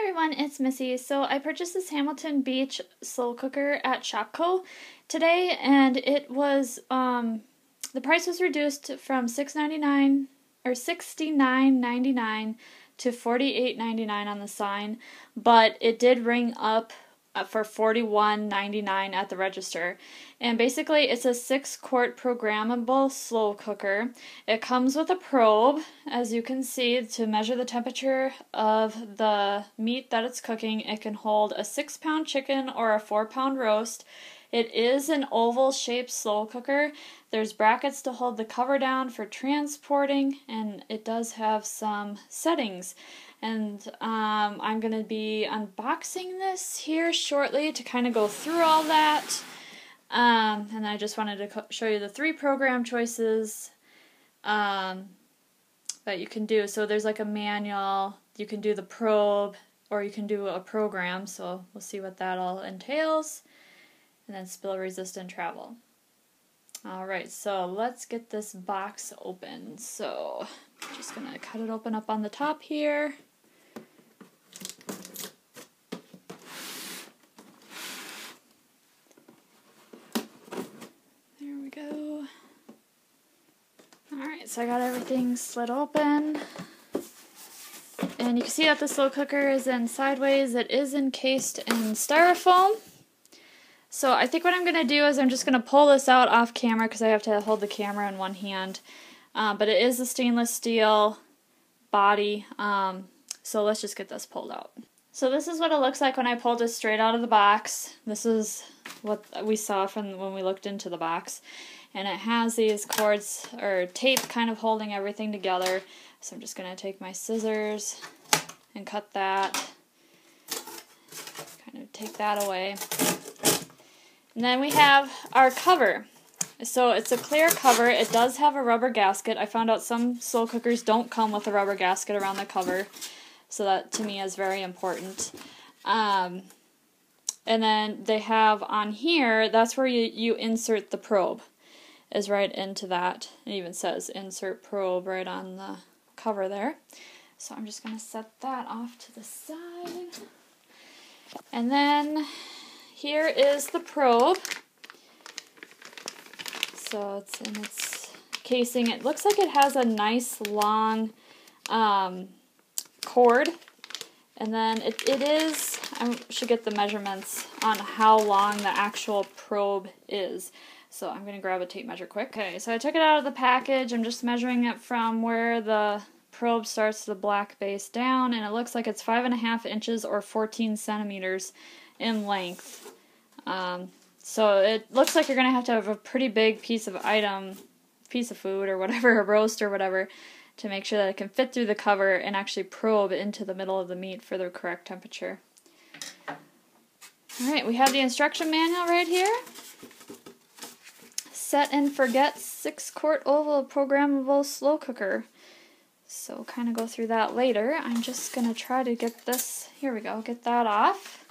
everyone, it's Missy. So I purchased this Hamilton Beach slow cooker at Shopko today, and it was the price was reduced from $6.99 or $69.99 to $48.99 on the sign, but it did ring up for $41.99 at the register. And basically it's a 6-quart programmable slow cooker. It comes with a probe, as you can see, to measure the temperature of the meat that it's cooking. It can hold a 6-pound chicken or a 4-pound roast. It is an oval shaped slow cooker. There's brackets to hold the cover down for transporting, and it does have some settings. And I'm going to be unboxing this here shortly to kind of go through all that. And I just wanted to show you the 3 program choices that you can do. So there's like a manual, you can do the probe, or you can do a program. So we'll see what that all entails. And then spill resistant travel. Alright, so let's get this box open. So I'm just going to cut it open up on the top here. There we go. Alright, so I got everything slid open. And you can see that the slow cooker is in sideways. It is encased in styrofoam. So I think what I'm going to do is I'm just going to pull this out off camera because I have to hold the camera in one hand. But it is a stainless steel body, so let's just get this pulled out. So this is what it looks like when I pulled it straight out of the box. This is what we saw from when we looked into the box. And it has these cords or tape kind of holding everything together. So I'm just going to take my scissors and cut that. Kind of take that away. And then we have our cover. So it's a clear cover. It does have a rubber gasket. I found out some slow cookers don't come with a rubber gasket around the cover. So that to me is very important. And then they have on here, that's where you insert the probe. Is right into that. It even says insert probe right on the cover there. So I'm just going to set that off to the side. And then here is the probe. So it's in its casing. It looks like it has a nice long cord. And then it is, I should get the measurements on how long the actual probe is. So I'm going to grab a tape measure quick. Okay, so I took it out of the package. I'm just measuring it from where the probe starts the black base down, and it looks like it's 5.5 inches or 14 centimeters in length. So it looks like you're going to have a pretty big piece of food or whatever, a roast or whatever, to make sure that it can fit through the cover and actually probe into the middle of the meat for the correct temperature. Alright, we have the instruction manual right here. Set and forget 6-quart oval programmable slow cooker. So we'll kind of go through that later. I'm just going to try to get this, here we go, get that off.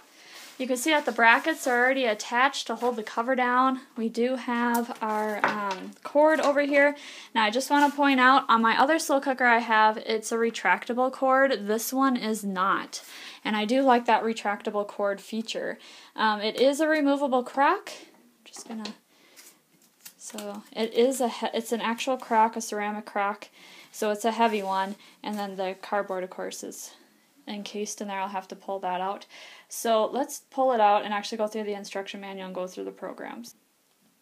You can see that the brackets are already attached to hold the cover down. We do have our cord over here. Now I just want to point out, on my other slow cooker I have, it's a retractable cord. This one is not. And I do like that retractable cord feature. It is a removable crock. I'm just going to, so it is it's an actual crock, a ceramic crock. So it's a heavy one. And then the cardboard, of course, is encased in there. I'll have to pull that out. So let's pull it out and actually go through the instruction manual and go through the programs.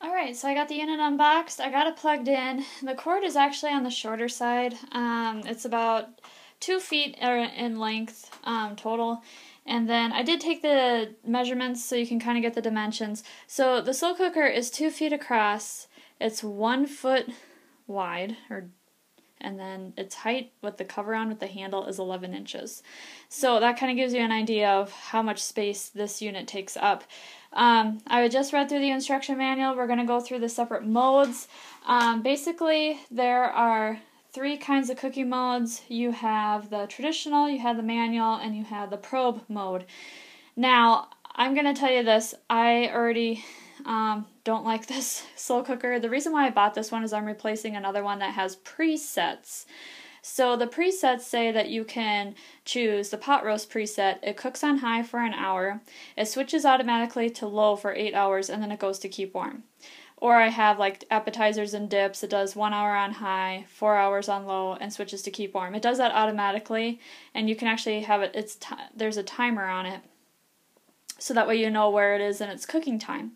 Alright, so I got the unit unboxed. I got it plugged in. The cord is actually on the shorter side. It's about 2 feet in length total. And then I did take the measurements so you can kind of get the dimensions. So the slow cooker is 2 feet across. It's 1 foot wide, and then its height with the cover on with the handle is 11 inches. So that kind of gives you an idea of how much space this unit takes up. I just read through the instruction manual. We're going to go through the separate modes. Basically, there are 3 kinds of cooking modes. You have the traditional, you have the manual, and you have the probe mode. Now, I'm going to tell you this. I already don't like this slow cooker. The reason why I bought this one is I'm replacing another one that has presets. So the presets say that you can choose the pot roast preset. It cooks on high for an hour. It switches automatically to low for 8 hours, and then it goes to keep warm. Or I have like appetizers and dips. It does 1 hour on high, 4 hours on low, and switches to keep warm. It does that automatically, and you can actually have it, there's a timer on it, so that way you know where it is in its cooking time.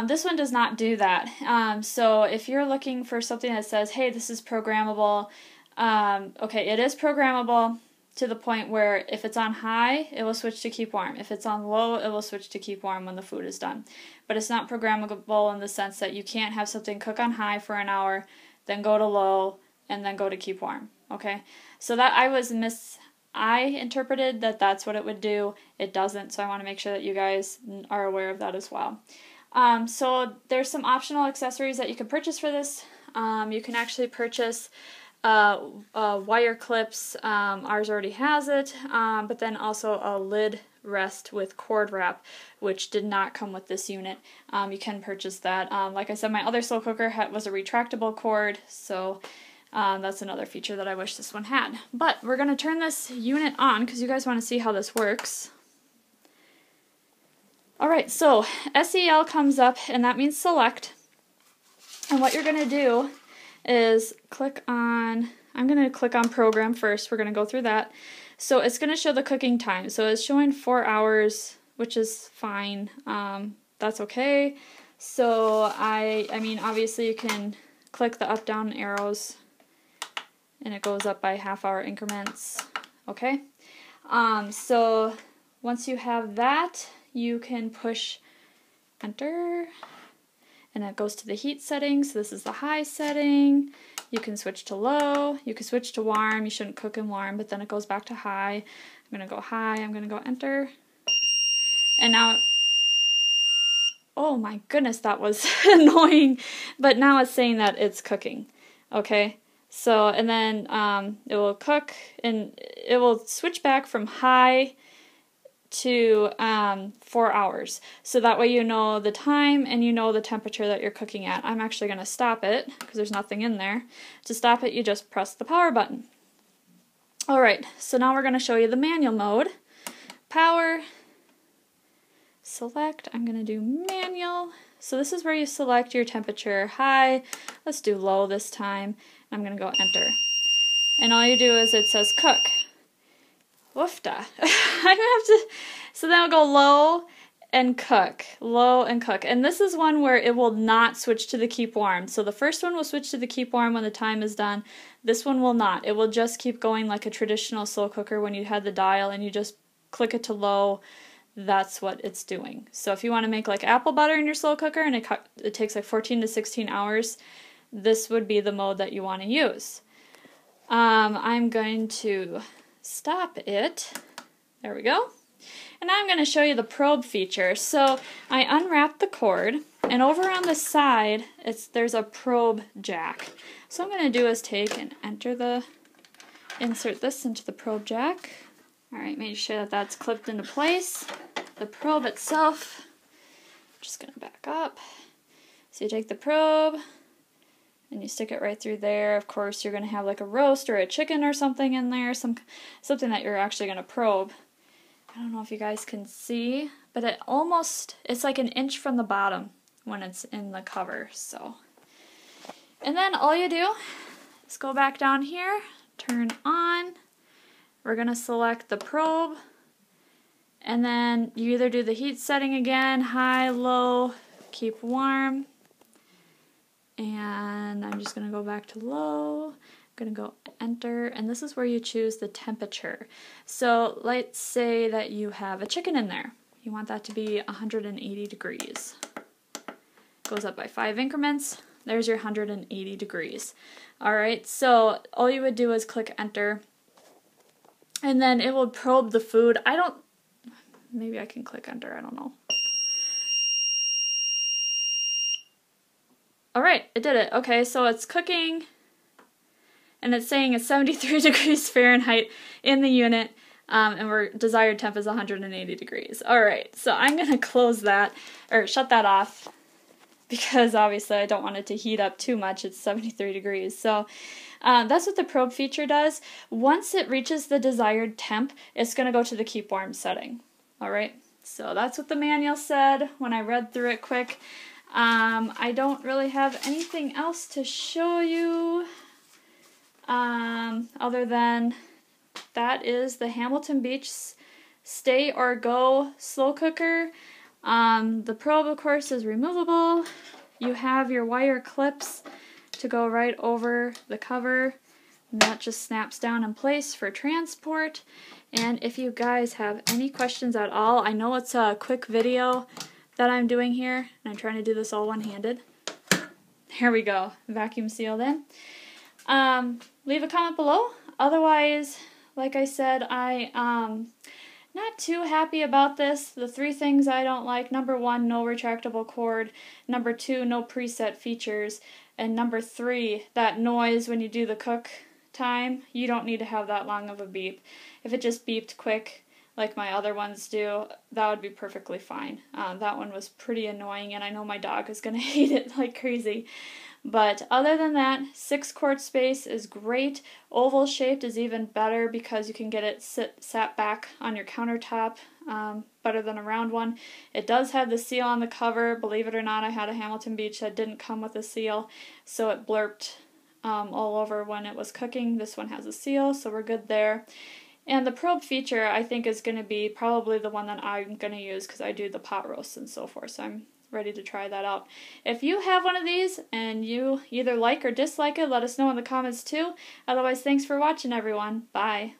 This one does not do that. So if you're looking for something that says, hey, this is programmable, okay, it is programmable to the point where if it's on high, it will switch to keep warm. If it's on low, it will switch to keep warm when the food is done. But it's not programmable in the sense that you can't have something cook on high for an hour, then go to low, and then go to keep warm. Okay? So that I interpreted that that's what it would do. It doesn't, so I want to make sure that you guys are aware of that as well. So there's some optional accessories that you can purchase for this. You can actually purchase wire clips. Ours already has it, but then also a lid rest with cord wrap, which did not come with this unit. You can purchase that. Like I said, my other slow cooker was a retractable cord, so that's another feature that I wish this one had. But we're going to turn this unit on because you guys want to see how this works. Alright, so SEL comes up, and that means select. And what you're going to do is I'm going to click on program first. We're going to go through that. So it's going to show the cooking time. So it's showing 4 hours, which is fine. That's okay. So I mean, obviously you can click the up down arrows and it goes up by half-hour increments. Okay. So once you have that, you can push enter, and it goes to the heat settings. So this is the high setting. You can switch to low. You can switch to warm. You shouldn't cook in warm, but then it goes back to high. I'm going to go high. I'm going to go enter. And now, oh my goodness, that was annoying. But now it's saying that it's cooking. Okay. So, and then it will cook, and it will switch back from high to 4 hours. So that way you know the time and you know the temperature that you're cooking at. I'm actually going to stop it because there's nothing in there. To stop it, you just press the power button. Alright, so now we're going to show you the manual mode. Power, select, I'm going to do manual. So this is where you select your temperature. High, let's do low this time. I'm going to go enter. And all you do is it says cook. Woofda. I have to, so then I'll go low and cook, low and cook. And this is one where it will not switch to the keep warm. So the first one will switch to the keep warm when the time is done. This one will not. It will just keep going like a traditional slow cooker when you had the dial and you just click it to low. That's what it's doing. So if you want to make like apple butter in your slow cooker and it takes like 14 to 16 hours, this would be the mode that you want to use. I'm going to stop it. There we go. And now I'm going to show you the probe feature. So I unwrap the cord, and over on the side there's a probe jack. So what I'm going to do is take and insert this into the probe jack. Alright, make sure that that's clipped into place. The probe itself, I'm just going to back up. So you take the probe and you stick it right through there. Of course, you're going to have like a roast or a chicken or something in there, something that you're actually going to probe. I don't know if you guys can see, but it's like an inch from the bottom when it's in the cover. So, and then all you do is go back down here, turn on. We're going to select the probe, and then you either do the heat setting again, high, low, keep warm. And I'm just going to go back to low. I'm going to go enter, and this is where you choose the temperature. So let's say that you have a chicken in there. You want that to be 180 degrees. Goes up by 5 increments. There's your 180 degrees. Alright, so all you would do is click enter, and then it will probe the food. Maybe I can click enter, I don't know. Alright, it did it. Okay, so it's cooking, and it's saying it's 73 degrees Fahrenheit in the unit, and our desired temp is 180 degrees. Alright, so I'm going to close that, or shut that off. because obviously I don't want it to heat up too much. It's 73 degrees. So that's what the probe feature does. Once it reaches the desired temp, it's going to go to the keep warm setting. Alright, so that's what the manual said when I read through it quick. I don't really have anything else to show you other than that is the Hamilton Beach Stay or Go slow cooker. The probe, of course, is removable. You have your wire clips to go right over the cover, and that just snaps down in place for transport. And if you guys have any questions at all, I know it's a quick video that I'm doing here, and I'm trying to do this all one-handed. Here we go, vacuum sealed in. Leave a comment below. Otherwise, like I said, not too happy about this. The 3 things I don't like: number 1, no retractable cord; number 2, no preset features; and number 3, that noise when you do the cook time. You don't need to have that long of a beep. If it just beeped quick like my other ones do, that would be perfectly fine. That one was pretty annoying, and I know my dog is going to hate it like crazy. But other than that, 6-quart space is great. Oval shaped is even better because you can get it sat back on your countertop better than a round one. It does have the seal on the cover. Believe it or not, I had a Hamilton Beach that didn't come with a seal, so it blurped all over when it was cooking. This one has a seal, so we're good there. And the probe feature, I think, is going to be probably the one that I'm going to use because I do the pot roasts and so forth, so I'm ready to try that out. If you have one of these and you either like or dislike it, let us know in the comments too. Otherwise, thanks for watching, everyone. Bye.